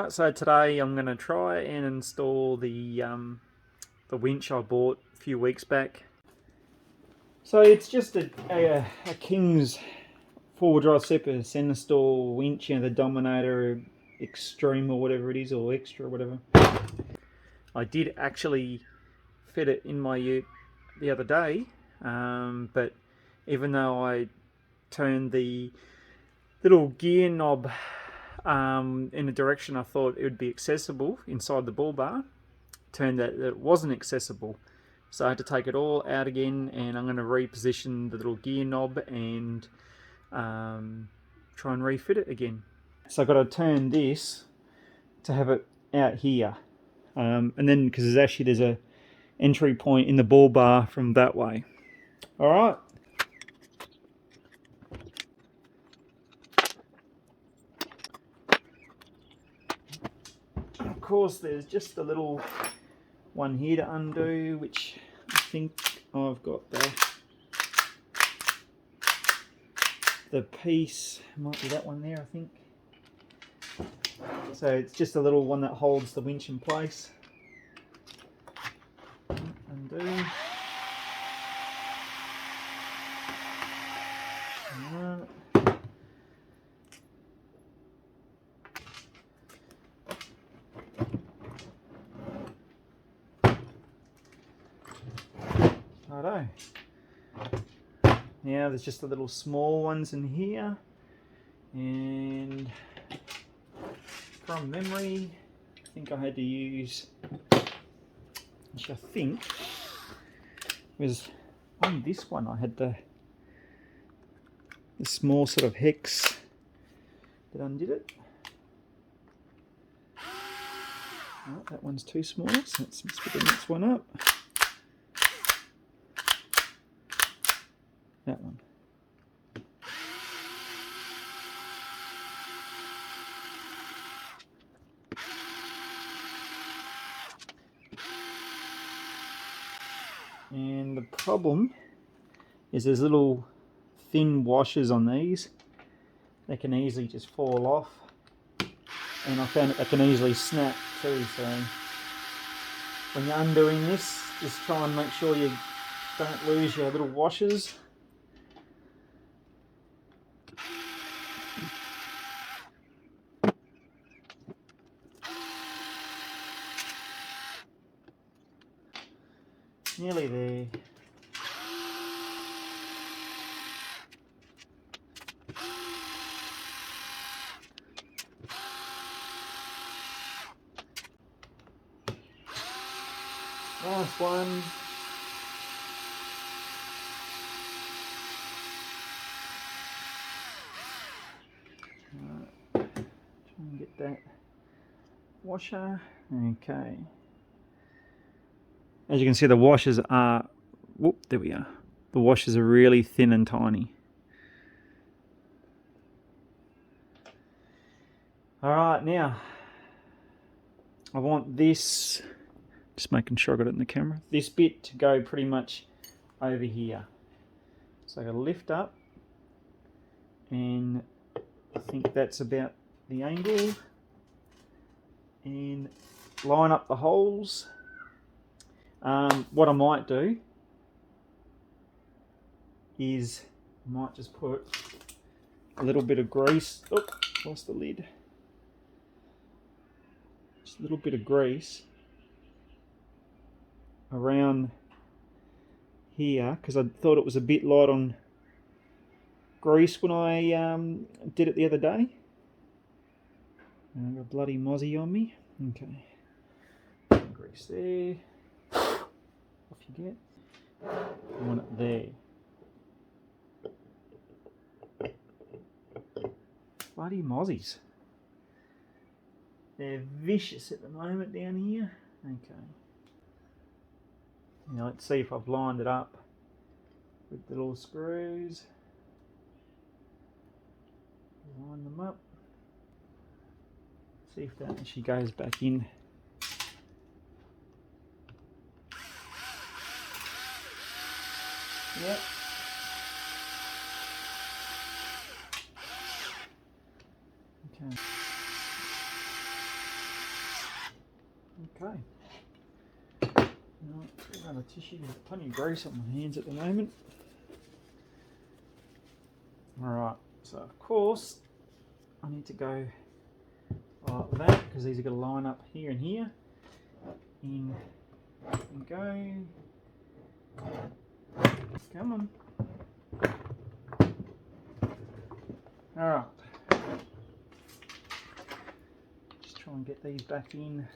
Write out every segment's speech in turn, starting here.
Alright, so today I'm going to try and install the winch I bought a few weeks back. So it's just a King's 4-wheel drive separate center store winch, the Domin8r Extreme or whatever it is, or Extra or whatever. I did actually fit it in my ute the other day, but even though I turned the little gear knob in a direction I thought it would be accessible inside the bull bar, turned out that it wasn't accessible. So I had to take it all out again, and I'm going to reposition the little gear knob and try and refit it again. So I've got to turn this to have it out here, and then because there's a entry point in the bull bar from that way. All right. Of course, there's just a little one here to undo, which I think I've got the piece, might be that one there, I think. So it's just a little one that holds the winch in place. Undo. Righto. Now there's just the little small ones in here, and from memory I think I had to use, which I think was on this one, I had the small sort of hex that undid it. Oh, that one's too small, so let's put the next one up. That one. And the problem is there's little thin washers on these. They can easily just fall off, and I found that they can easily snap too. So when you're undoing this, just try and make sure you don't lose your little washers. Nearly there. Last one. Try and get that washer. Okay. As you can see, the washers are, whoop, there we are. The washers are really thin and tiny. Alright, now, I want this, just making sure I got it in the camera, this bit to go pretty much over here. So I got to lift up, and I think that's about the angle, and line up the holes. What I might do is I might just put a little bit of grease. Oh, lost the lid. Just a little bit of grease around here, because I thought it was a bit light on grease when I did it the other day. And I got a bloody mozzie on me. Okay, grease there. Off you get. I want it there. Bloody mozzies. They're vicious at the moment down here. Okay. Now let's see if I've lined it up with the little screws. Line them up. See if that actually goes back in. Yep. Okay. Okay. I've got a tissue, there's plenty of grease on my hands at the moment. Alright, so of course I need to go like that because these are going to line up here and here. In and go. Come on. Alright. Just try and get these back in.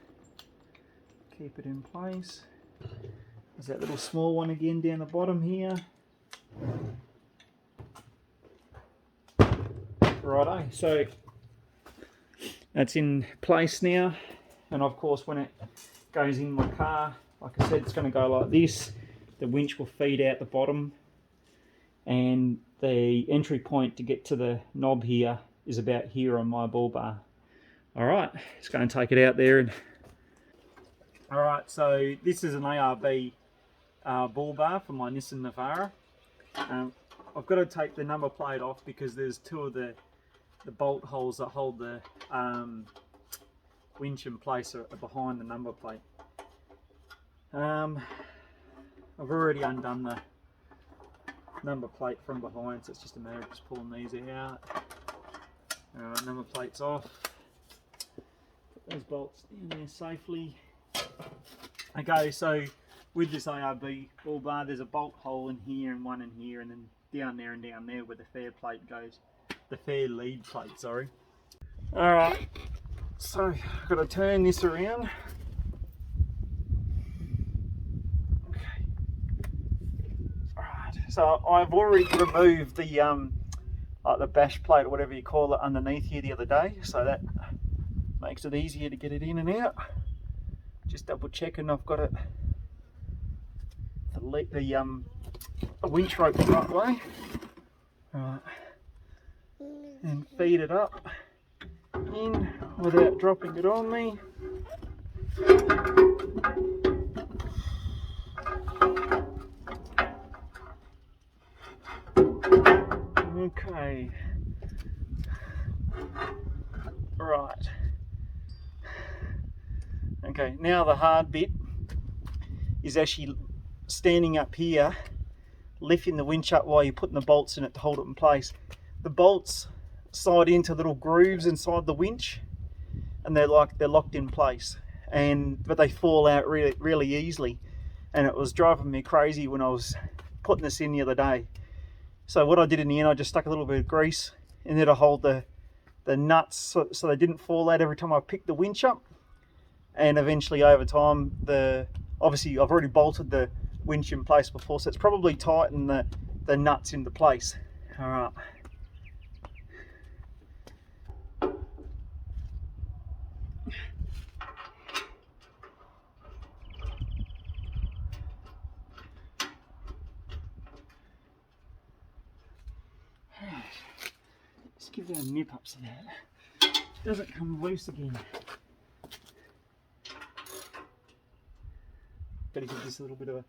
Keep it in place. There's that little small one again down the bottom here. Righto, so that's in place now, and of course when it goes in my car, like I said, it's going to go like this. The winch will feed out the bottom, and the entry point to get to the knob here is about here on my bull bar. Alright, let's go and take it out there. Alright, so this is an ARB bull bar for my Nissan Navara. I've got to take the number plate off because there's two of the bolt holes that hold the winch in place are behind the number plate. I've already undone the number plate from behind, so it's just a matter of just pulling these out. Alright, number plate's off. Put those bolts in there safely. Okay, so with this ARB bull bar, there's a bolt hole in here and one in here, and then down there and down there where the fair plate goes. The fair lead plate, sorry. Alright, so I've got to turn this around. Okay. Alright, so I've already removed the like the bash plate or whatever you call it underneath here the other day, so that makes it easier to get it in and out. Just double checking I've got it the winch rope the right way. Alright. And feed it up in without dropping it on me. Okay. Right. Okay, now the hard bit is actually standing up here, lifting the winch up while you're putting the bolts in it to hold it in place. The bolts slide into little grooves inside the winch, and they're locked in place, but they fall out really easily, and it was driving me crazy when I was putting this in the other day. So what I did in the end, I just stuck a little bit of grease in there to hold the nuts so they didn't fall out every time I picked the winch up, and eventually over time, obviously I've already bolted the winch in place before, so it's probably tightened the nuts into place. All right. Just give that a nip up so that it doesn't come loose again. Better give this a little bit of a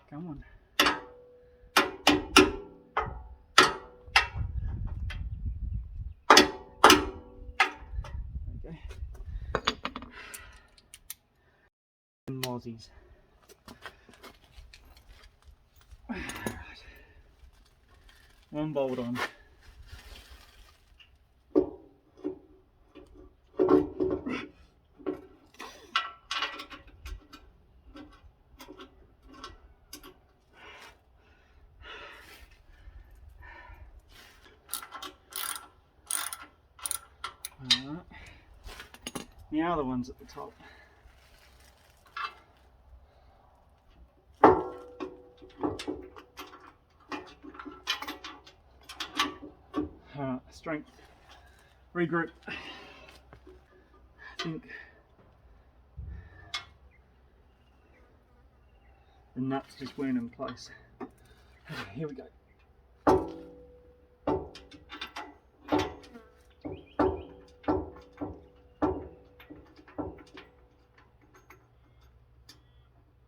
come on. Okay. And mozzies. One bolt on. Alright. The other one's at the top. Strength. Regroup. I think the nuts just weren't in place. Okay, here we go.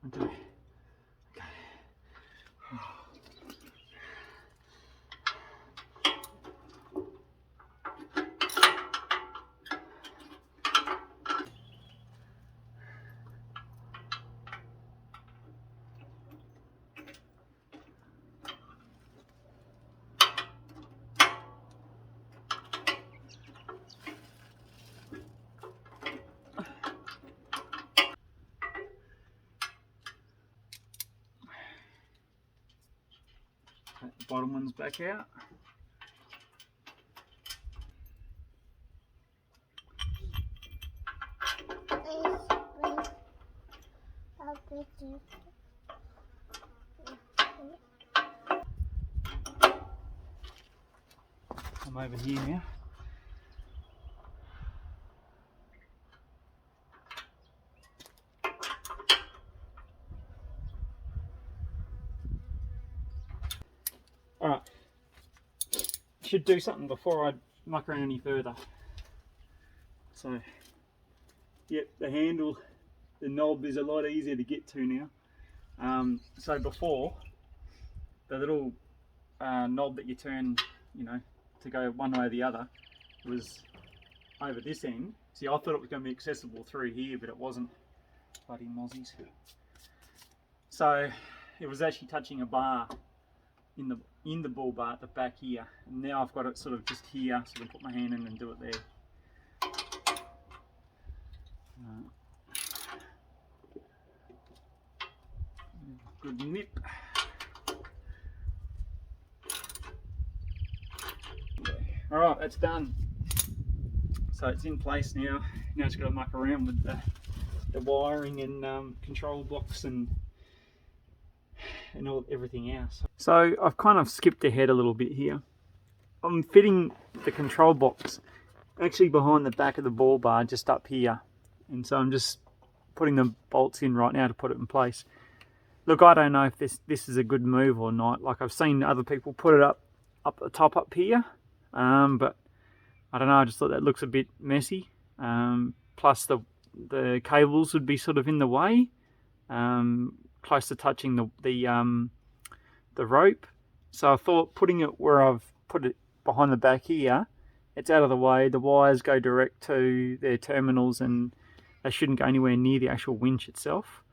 Okay. Take the bottom ones back out. I'm over here now. Alright, should do something before I muck around any further. So, yep, the handle, the knob is a lot easier to get to now. So before, the little knob that you turn, you know, to go one way or the other was over this end. See, I thought it was going to be accessible through here, but it wasn't. Bloody mozzies. So it was actually touching a bar in the bull bar at the back here, and now I've got it sort of just here, so I can put my hand in and do it there. Good nip. Alright, that's done. So it's in place now. Now it's got to muck around with the wiring and control blocks and everything else. So I've kind of skipped ahead a little bit here. I'm fitting the control box actually behind the back of the ball bar, just up here. And so I'm just putting the bolts in right now to put it in place. Look, I don't know if this is a good move or not. Like, I've seen other people put it up the top up here. But I don't know, I just thought that looks a bit messy. Plus the cables would be sort of in the way, close to touching the rope. So I thought putting it where I've put it behind the back here, it's out of the way. The wires go direct to their terminals and they shouldn't go anywhere near the actual winch itself.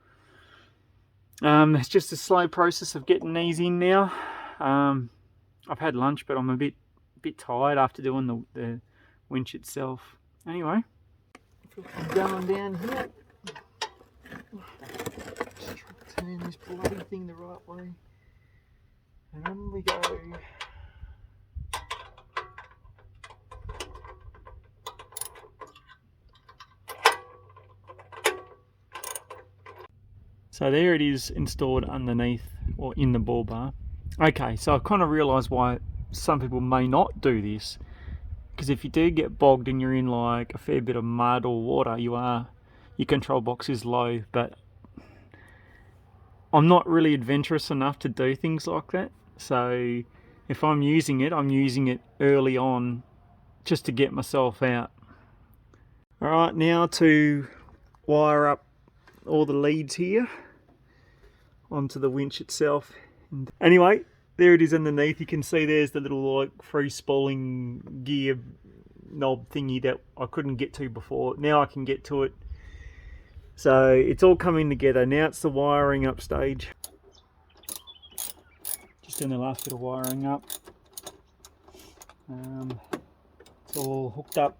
It's just a slow process of getting these in now. I've had lunch, but I'm a bit tired after doing the winch itself. Anyway, I'm going down here. Just try to turn this bloody thing the right way. And on we go. So there it is, installed underneath or in the ball bar. Okay, so I've kind of realised why some people may not do this, because if you do get bogged and you're in like a fair bit of mud or water, your control box is low. But I'm not really adventurous enough to do things like that, so if I'm using it early on just to get myself out. Alright, now to wire up all the leads here onto the winch itself. Anyway, there it is underneath. You can see there's the little like free spooling gear knob thingy that I couldn't get to before. Now I can get to it. So it's all coming together. Now it's the wiring up stage. Just doing the last bit of wiring up. It's all hooked up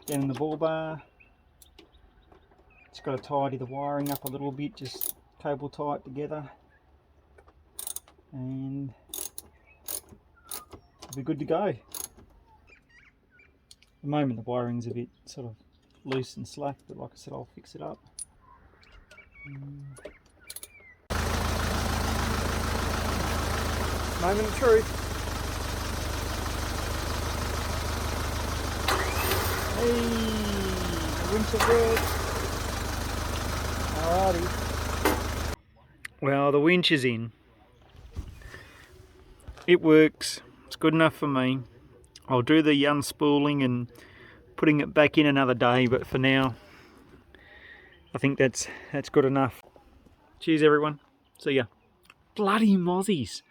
down in the ball bar. Just got to tidy the wiring up a little bit, just cable tie it together. And it'll be good to go. At the moment the wiring's a bit sort of loose and slack, but like I said, I'll fix it up. Moment of truth. Hey, the winch at work. Alrighty. Well, the winch is in. It works. It's good enough for me. I'll do the unspooling and putting it back in another day, but for now I think that's good enough. Cheers everyone. See ya. Bloody mozzies.